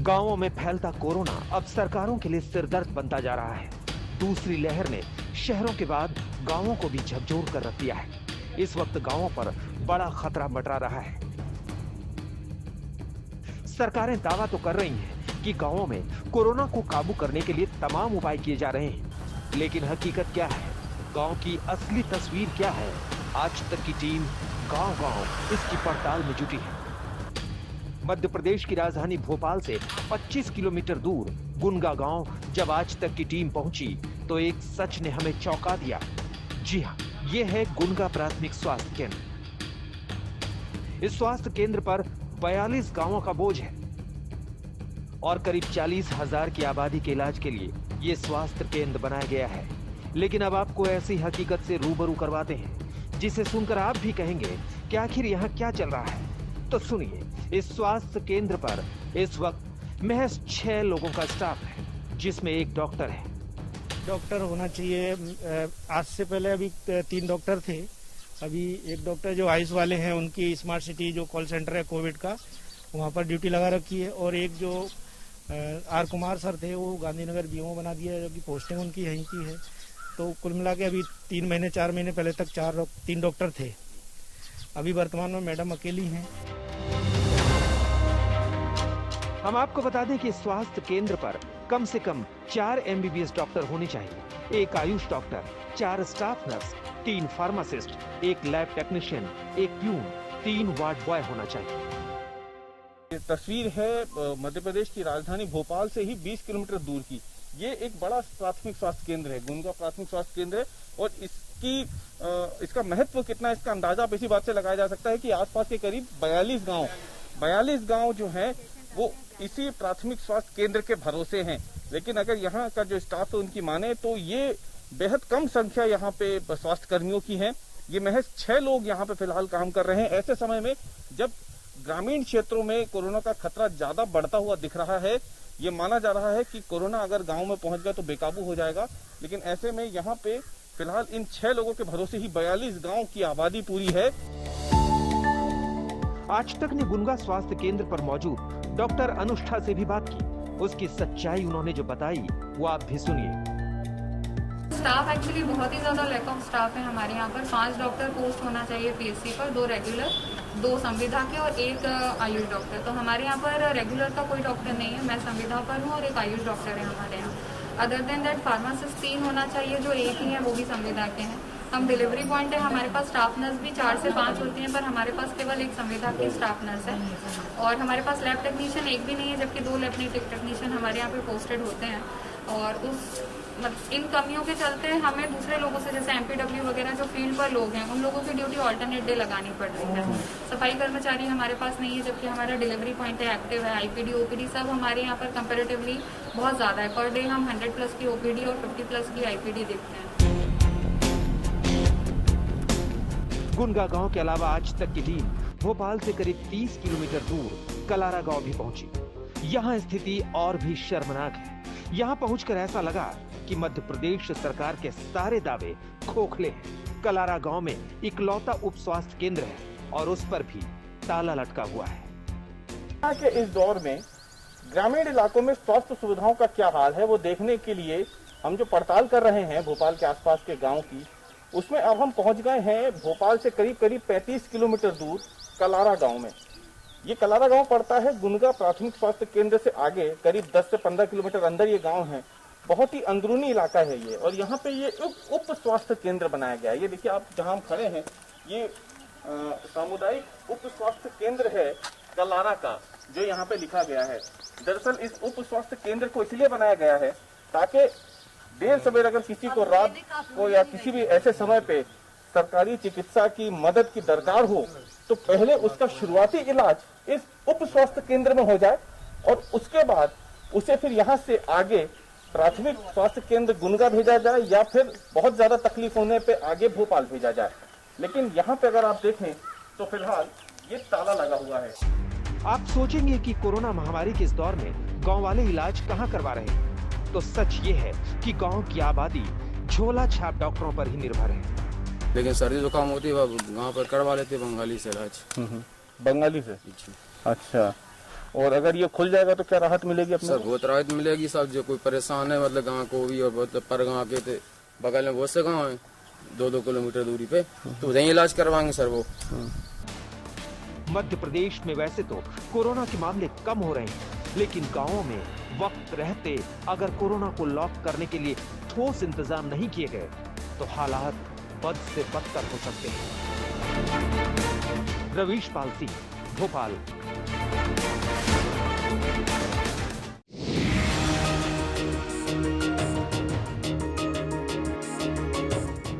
गांवों में फैलता कोरोना अब सरकारों के लिए सिरदर्द बनता जा रहा है। दूसरी लहर ने शहरों के बाद गांवों को भी झकझोर कर रख दिया है। इस वक्त गांवों पर बड़ा खतरा मंडरा रहा है। सरकारें दावा तो कर रही हैं कि गांवों में कोरोना को काबू करने के लिए तमाम उपाय किए जा रहे हैं, लेकिन हकीकत क्या है, गांव की असली तस्वीर क्या है? आज तक की टीम गांव-गांव इसकी पड़ताल में जुटी है। मध्य प्रदेश की राजधानी भोपाल से 25 किलोमीटर दूर गुनगा गांव जब आज तक की टीम पहुंची तो एक सच ने हमें चौंका दिया। जी हां, ये है गुनगा प्राथमिक स्वास्थ्य केंद्र। इस स्वास्थ्य केंद्र पर 42 गांवों का बोझ है और करीब 40,000 की आबादी के इलाज के लिए ये स्वास्थ्य केंद्र बनाया गया है। लेकिन अब आपको ऐसी हकीकत से रूबरू करवाते हैं जिसे सुनकर आप भी कहेंगे कि आखिर यहाँ क्या चल रहा है। तो सुनिए, इस स्वास्थ्य केंद्र पर इस वक्त महज 6 लोगों का स्टाफ है, जिसमें एक डॉक्टर है। डॉक्टर होना चाहिए। आज से पहले अभी 3 डॉक्टर थे। अभी एक डॉक्टर जो आयुष वाले हैं उनकी स्मार्ट सिटी जो कॉल सेंटर है कोविड का, वहाँ पर ड्यूटी लगा रखी है। और एक जो आर कुमार सर थे वो गांधीनगर बीओ बना दिया है, जो कि पोस्टिंग उनकी यहीं की है। तो कुल मिला के अभी 4 महीने पहले तक 3 डॉक्टर थे। अभी वर्तमान में मैडम अकेली हैं। हम आपको बता दें कि स्वास्थ्य केंद्र पर कम से कम 4 MBBS डॉक्टर होने चाहिए, एक Ayush doctor, 4 staff nurse, 3 pharmacist, 1 lab technician, 1 peon, 3 ward boy होना चाहिए। ये तस्वीर है मध्य प्रदेश की राजधानी भोपाल से ही 20 किलोमीटर दूर की। ये एक बड़ा प्राथमिक स्वास्थ्य केंद्र है, गुनगा प्राथमिक स्वास्थ्य केंद्र है। और इसका महत्व कितना है, इसका अंदाजा आप इसी बात से लगाया जा सकता है कि आसपास के करीब 42 गांव जो हैं वो इसी प्राथमिक स्वास्थ्य केंद्र के भरोसे हैं। लेकिन अगर यहाँ का जो स्टाफ है उनकी माने तो ये बेहद कम संख्या यहाँ पे स्वास्थ्य कर्मियों की है। ये महज 6 लोग यहाँ पे फिलहाल काम कर रहे हैं। ऐसे समय में जब ग्रामीण क्षेत्रों में कोरोना का खतरा ज्यादा बढ़ता हुआ दिख रहा है, ये माना जा रहा है कि कोरोना अगर गांव में पहुंच गया तो बेकाबू हो जाएगा। लेकिन ऐसे में यहाँ पे फिलहाल इन 6 लोगों के भरोसे ही 42 गांव की आबादी पूरी है। आज तक ने गुनगा स्वास्थ्य केंद्र पर मौजूद डॉक्टर अनुष्ठा से भी बात की। उसकी सच्चाई उन्होंने जो बताई वो आप भी सुनिए। स्टाफ एक्चुअली बहुत ही ज्यादा लैक ऑफ स्टाफ है हमारे यहाँ पर। 5 डॉक्टर पोस्ट होना चाहिए PSC पर, 2 रेगुलर, 2 संविधा के और 1 आयुष डॉक्टर। तो हमारे यहाँ पर रेगुलर का कोई डॉक्टर नहीं है। मैं संविधा पर हूँ और 1 आयुष डॉक्टर है हमारे यहाँ। अदर देन दैट फार्मासिस्ट 3 होना चाहिए, जो 1 ही है, वो भी संविधा के हैं। हम डिलीवरी पॉइंट है, हमारे पास स्टाफ नर्स भी 4 से 5 होती हैं, पर हमारे पास केवल 1 संविधा की स्टाफ नर्स है। और हमारे पास लैब टेक्नीशियन 1 भी नहीं है, जबकि 2 लैब टेक्नीशियन हमारे यहाँ पे पोस्टेड होते हैं। और इन कमियों के चलते हमें दूसरे लोगों से, जैसे MPW वगैरह जो फील्ड पर लोग हैं, उन लोगों की ड्यूटी ऑल्टरनेट डे लगानी पड़ रही है। सफाई कर्मचारी हमारे पास नहीं है, जबकि हमारा डिलीवरी पॉइंट है, एक्टिव है। IPD OPD सब हमारे यहाँ पर कंपेरेटिवली बहुत ज्यादा है। पर डे हम 100+ की OPD और 50+ की IPD देखते हैं। गुनगा गांव के अलावा आज तक की टीम भोपाल से करीब 30 किलोमीटर दूर कलारा गांव भी पहुंची। यहाँ स्थिति और भी शर्मनाक है। यहाँ पहुंचकर ऐसा लगा कि मध्य प्रदेश सरकार के सारे दावे खोखले हैं। कलारा गांव में इकलौता उप स्वास्थ्य केंद्र है और उस पर भी ताला लटका हुआ है। यहाँ के इस दौर में ग्रामीण इलाकों में स्वास्थ्य सुविधाओं का क्या हाल है वो देखने के लिए हम जो पड़ताल कर रहे हैं भोपाल के आसपास के गाँव की, उसमें अब हम पहुंच गए हैं भोपाल से करीब 35 किलोमीटर दूर कलारा गांव में। ये कलारा गांव पड़ता है गुनगा प्राथमिक स्वास्थ्य केंद्र से आगे करीब 10 से 15 किलोमीटर अंदर ये गांव है। बहुत ही अंदरूनी इलाका है ये। और यहाँ पे ये उप स्वास्थ्य केंद्र बनाया गया है। ये देखिए आप जहाँ हम खड़े हैं, ये सामुदायिक उप स्वास्थ्य केंद्र है कलारा का, जो यहाँ पे लिखा गया है। दरअसल इस उप स्वास्थ्य केंद्र को इसलिए बनाया गया है ताकि देर सवेर अगर किसी को रात को या किसी भी ऐसे समय पे सरकारी चिकित्सा की मदद की दरकार हो तो पहले उसका शुरुआती इलाज इस उप स्वास्थ्य केंद्र में हो जाए और उसके बाद उसे फिर यहाँ से आगे प्राथमिक स्वास्थ्य केंद्र गुनगा भेजा जाए या फिर बहुत ज्यादा तकलीफ होने पे आगे भोपाल भेजा जाए। लेकिन यहाँ पे अगर आप देखें तो फिलहाल ये ताला लगा हुआ है। आप सोचेंगे कि कोरोना महामारी के इस दौर में गांव वाले इलाज कहां करवा रहे हैं, तो सच ये है कि गांव की आबादी झोला छाप डॉक्टरों पर ही निर्भर है। लेकिन सर्दी जुकाम होती है गांव पर करवा लेते बंगाली से इलाज। बंगाली से? अच्छा। और अगर ये खुल जाएगा तो क्या राहत मिलेगी अपने सर को? बहुत राहत मिलेगी। सब जो कोई परेशान है मतलब गाँव को भी और बहुत पर गाँव के थे बगल में बहुत से गाँव है 2-2 किलोमीटर दूरी पे, तो वहीं इलाज करवाएंगे सर वो। मध्य प्रदेश में वैसे तो कोरोना के मामले कम हो रहे हैं, लेकिन गांवों में वक्त रहते अगर कोरोना को लॉक करने के लिए ठोस इंतजाम नहीं किए गए तो हालात बद से बदतर हो सकते हैं। रवीश पाल सिंह, भोपाल।